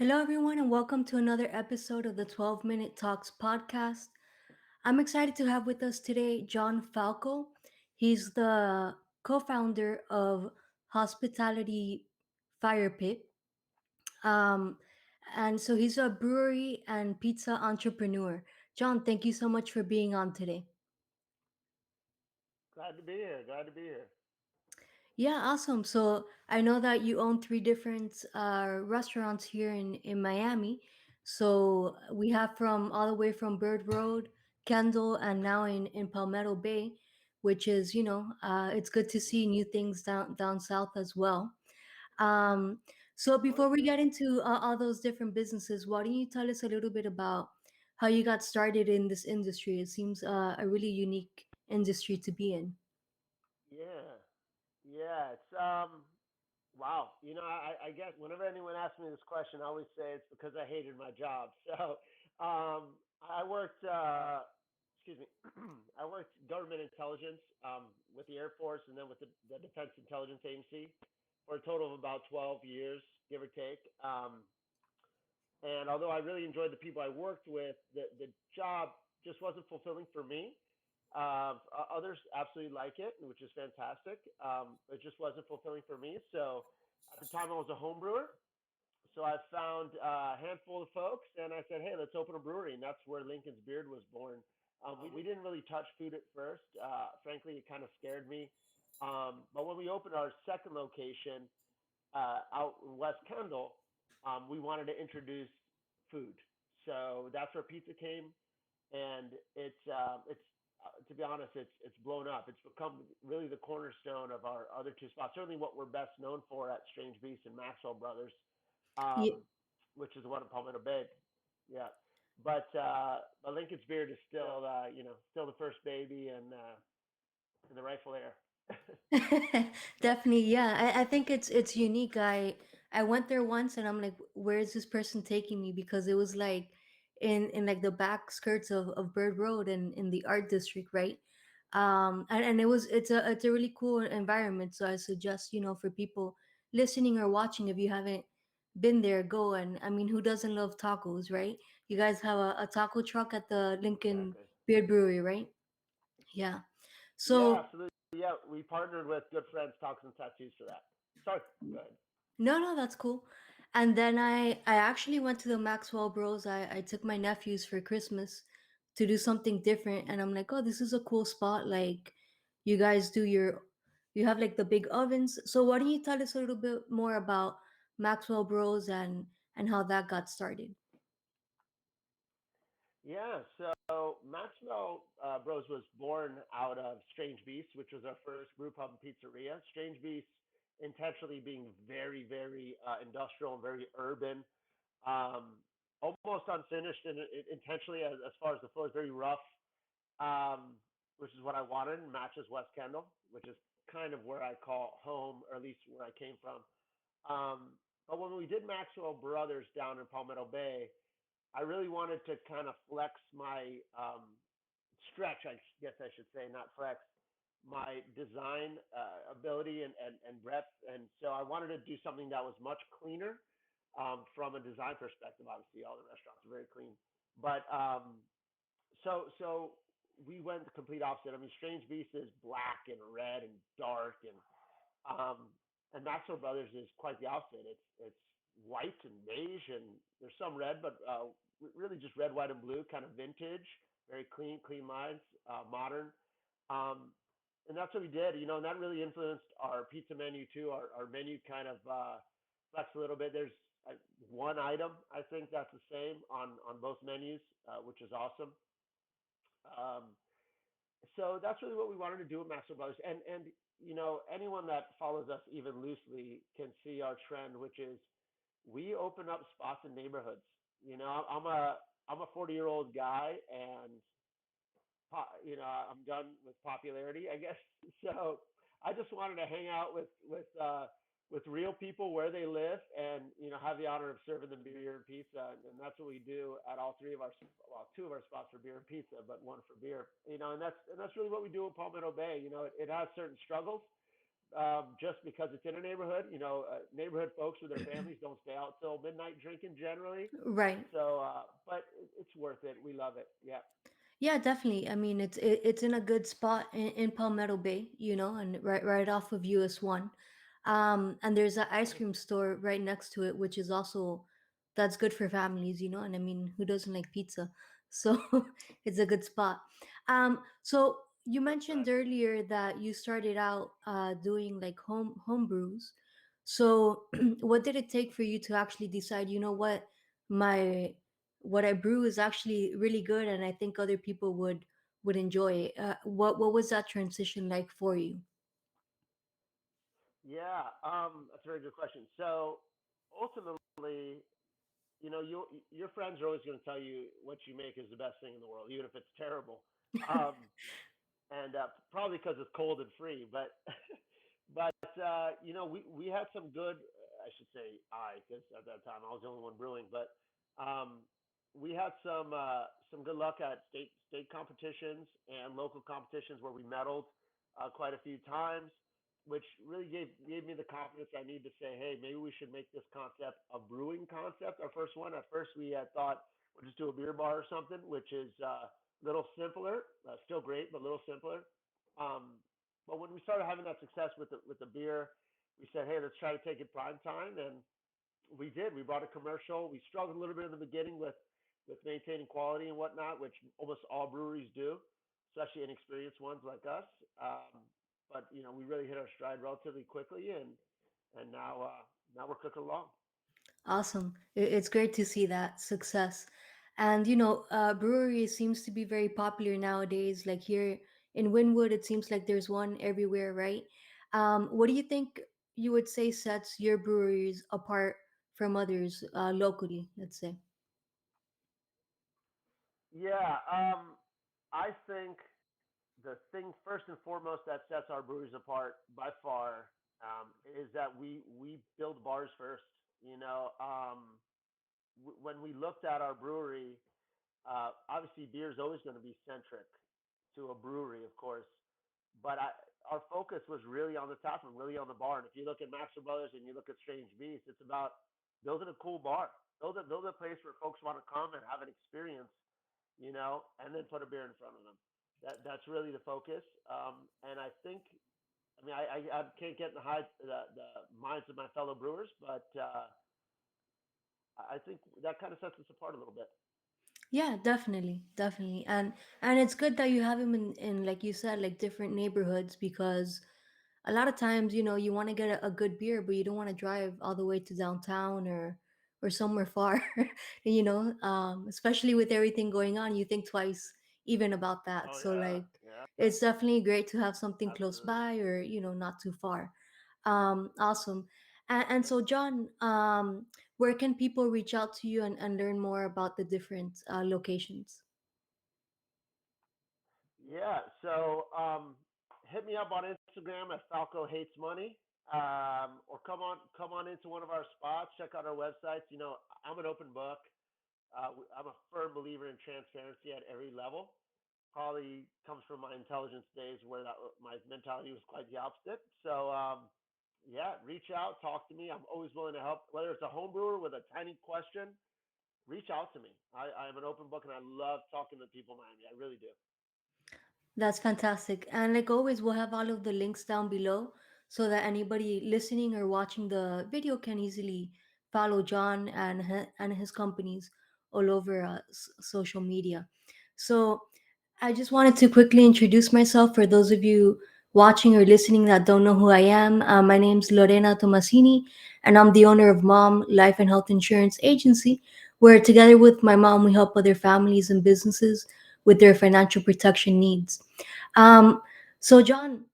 Hello, everyone, and welcome to another episode of the 12-Minute Talks podcast. I'm excited to have with us today John Falco. He's the co founder of Hospitality Fire Pit. Um, and so he's a brewery and pizza entrepreneur. John, thank you so much for being on today. Glad to be here. Glad to be here. Yeah, awesome. So I know that you own three different restaurants here in Miami. So we have from all the way from Bird Road, Kendall, and now in Palmetto Bay, which is it's good to Hmm. see new things down south as well. Um, so Of course, before we yeah. get into all those different businesses, why don't you tell us a little bit about how you got started in this industry? It seems a really unique industry to be in. Yeah. Yeah. Wow. I guess whenever anyone asks me this question, I always say it's because I hated my job. I worked, excuse me, I worked government intelligence with the Air Force and then with the Defense Intelligence Agency for a total of about 12 years, give or take. And although I really enjoyed the people I worked with, the job just wasn't fulfilling for me. Others absolutely like it, which is fantastic. It just wasn't fulfilling for me. So at the time, I was a home brewer. So I found a handful of folks, and I said, "Hey, let's open a brewery." And that's where Lincoln's Beard was born. We didn't really touch food at first. Frankly, it kind of scared me. But when we opened our second location out in West Kendall, we wanted to introduce food. So that's where pizza came, and it's to be honest, it's blown up. It's become really the cornerstone of our other two spots. Certainly, what we're best known for at Strange Beast and Maxwell Brothers, Yeah. which is the one in Palmetto Bay. Yeah, but Lincoln's Beard is still still the first baby and the rightful heir. Yep. Definitely, yeah. I think it's unique. I went there once and I'm like, where is this person taking me? Because it was like in like the back skirts of Bird Road and in the art district, right? And it's a really cool environment. So I suggest, for people listening or watching, if you haven't been there, go. And I mean, who doesn't love tacos, right? You guys have a taco truck at the Lincoln Exactly. Beard Brewery, right? Yeah. Yeah, So absolutely. Yeah, we partnered with good friends, Talks and Tattoos for that. Sorry, go ahead. no, that's cool. And then I actually went to the Maxwell Bros. I took my nephews for Christmas to do something different, and I'm like, oh, this is a cool spot. Like, you guys you have like the big ovens. So why don't you tell us a little bit more about Maxwell Bros. And how that got started? Yeah, so Maxwell Bros was born out of Strange Beast, which was our first brew pub and pizzeria. Strange Beast intentionally being very, very industrial and very urban, um, almost unfinished, and intentionally as far as the floor is very rough, which is what I wanted. Matches West Kendall, which is kind of where I call home, or at least where I came from. But when we did Maxwell Brothers down in Palmetto Bay, I really wanted to kind of flex my stretch, I guess I should say, not flex my design ability and breadth. And so I wanted to do something that was much cleaner from a design perspective. Obviously, all the restaurants are very clean, but so we went the complete opposite. I mean, Strange Beast is black and red and dark, um, and Maxwell Brothers is quite the opposite. It's white and beige, and there's some red, but really just red, white, and blue, kind of vintage, very clean lines, modern. Um, and that's what we did, and that really influenced our pizza menu too. Our menu kind of flexed a little bit. There's one item I think that's the same on both menus, which is awesome. Um, so that's really what we wanted to do with Maxwell Brothers. And anyone that follows us even loosely can see our trend, which is we open up spots in neighborhoods. I'm a 40-year-old guy, and I'm done with popularity, I guess. So I just wanted to hang out with real people where they live, and have the honor of serving them beer and pizza, and that's what we do at all three of our well, two of our spots for beer and pizza, but one for beer. And that's really what we do in Palmetto Bay. It has certain struggles, just because it's in a neighborhood. Neighborhood folks with their families don't stay out till midnight drinking generally. Right. So, but it's worth it. We love it. Yeah. Yeah, definitely. I mean, it's in a good spot in Palmetto Bay, and right off of US 1. And there's an ice cream store right next to it, which is also that's good for families, and I mean, who doesn't like pizza? So it's a good spot. So you mentioned Exactly. earlier that you started out doing like home brews. So what did it take for you to actually decide, what, my what I brew is actually really good, and I think other people would enjoy it. What was that transition like for you? Yeah. That's a very good question. So ultimately, your friends are always going to tell you what you make is the best thing in the world, even if it's terrible. Um, and probably because it's cold and free. But we had some good. I should say because at that time I was the only one brewing, but um, we had some good luck at state competitions and local competitions where we medaled quite a few times, which really gave me the confidence I need to say, hey, maybe we should make this concept a brewing concept. Our first one. At first, we had thought we'll just do a beer bar or something, which is little simpler, still great, but a little simpler. Um, but when we started having that success with the beer, we said, hey, let's try to take it prime time, and we did. We brought a commercial. We struggled a little bit in the beginning with maintaining quality and whatnot, which almost all breweries do, especially inexperienced ones like us. But we really hit our stride relatively quickly, and now we're cooking along. Awesome. It's great to see that success. And brewery seems to be very popular nowadays. Like here in Wynwood, it seems like there's one everywhere, right? What do you think you would say sets your breweries apart from others locally, let's say? Yeah, I think the thing first and foremost that sets our breweries apart by far is that we build bars first. When we looked at our brewery, obviously beer is always going to be centric to a brewery, of course, but our focus was really on the tap room, really on the bar. And if you look at Maxwell Brothers and you look at Strange Beast, it's about building a cool bar, build a place where folks want to come and have an experience, and then put a beer in front of them. That's really the focus. And I think, I mean, I can't get in the minds of my fellow brewers, but I think that kind of sets us apart a little bit. Yeah, definitely, definitely, and it's good that you have him in like you said, like different neighborhoods, because a lot of times, you want to get a good beer, but you don't want to drive all the way to downtown or somewhere far, especially with everything going on, you think twice even about that. Oh So yeah, like, yeah, it's definitely great to have something close absolutely. by or not too far. Awesome. And so John, where can people reach out to you and learn more about the different locations? Yeah. So hit me up on Instagram at Falco Hates Money, or come on into one of our spots. Check out our websites. I'm an open book. I'm a firm believer in transparency at every level. Probably comes from my intelligence days where my mentality was quite the opposite. So yeah, reach out, talk to me. I'm always willing to help. Whether it's a home brewer with a tiny question, reach out to me. I'm an open book, and I love talking to people in Miami. I really do. That's fantastic. And like always, we'll have all of the links down below so that anybody listening or watching the video can easily follow John and his companies all over social media. So I just wanted to quickly introduce myself for those of you watching or listening that don't know who I am. My name's Lorena Tomasini, and I'm the owner of Mom Life and Health Insurance Agency, where together with my mom, we help other families and businesses with their financial protection needs. Um, so, John,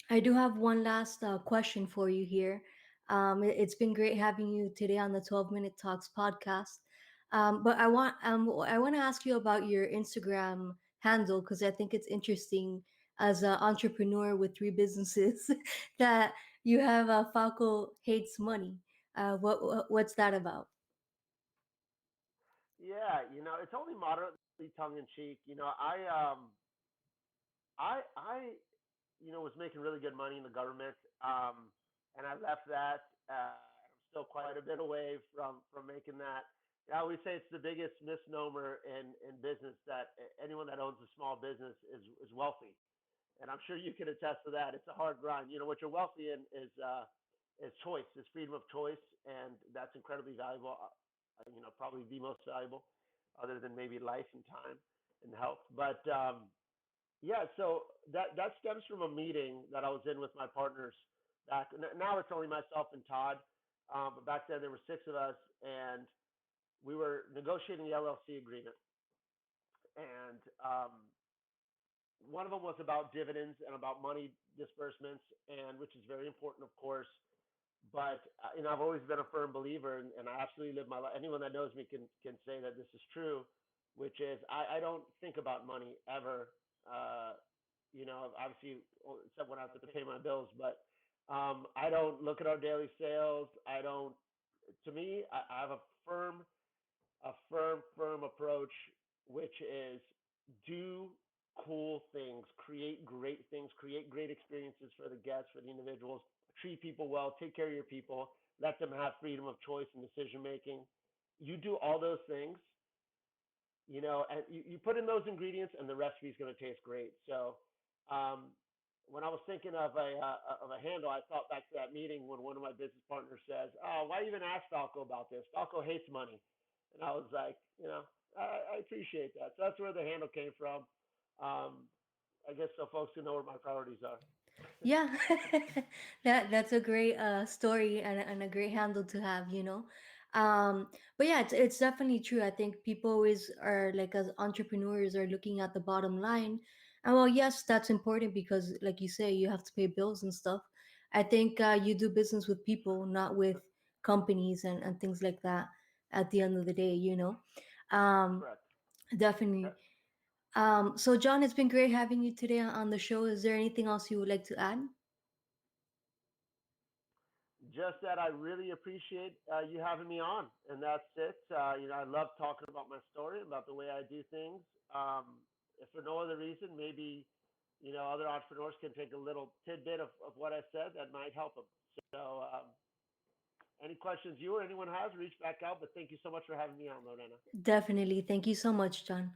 I do have one last question for you here. It's been great having you today on the 12 Minute Talks podcast. But I want to ask you about your Instagram handle because I think it's interesting as an entrepreneur with three businesses that you have Falco hates money. What's that about? Yeah, it's only moderately tongue in cheek. I was making really good money in the government, and I left that. I'm still quite a bit away from making that. I always say it's the biggest misnomer in business that anyone that owns a small business is wealthy, and I'm sure you can attest to that. It's a hard grind. What you're wealthy in is choice, is freedom of choice, and that's incredibly valuable. Probably the most valuable, other than maybe life and time and health. But yeah, so that stems from a meeting that I was in with my partners back. Now it's only myself and Todd, but back then there were six of us, and we were negotiating the LLC agreement. And one of them was about dividends and about money disbursements, and which is very important, of course. But I've always been a firm believer, and I absolutely live my life. Anyone that knows me can say that this is true, which is I don't think about money ever. Uh, Obviously, except when I have to pay my bills, but I don't look at our daily sales. I don't. To me, I have a firm approach, which is do cool things, create great things, create great experiences for the guests, for the individuals, treat people well, take care of your people, let them have freedom of choice and decision making. You do all those things, and you put in those ingredients, and the recipe is going to taste great. So, um, when I was thinking of a handle, I thought back to that meeting when one of my business partners says, "Oh, why even ask Falco about this? Falco hates money," and I was like, I appreciate that. So that's where the handle came from. Um, I guess so folks can know where my priorities are. Yeah, that's a great story and a great handle to have, you know. But yeah, it's definitely true. I think people always are like, as entrepreneurs, are looking at the bottom line, and well, yes, that's important because, like you say, you have to pay bills and stuff. I think you do business with people, not with companies and things like that. At the end of the day, you know, um, Correct. definitely. Yep. So John, it's been great having you today on the show. Is there anything else you would like to add? Just that I really appreciate you having me on, and that's it. I love talking about my story, about the way I do things. If for no other reason, maybe other entrepreneurs can take a little tidbit of what I said that might help them. So, any questions you or anyone has, reach back out. But thank you so much for having me on, Lorena. Definitely. Thank you so much, John.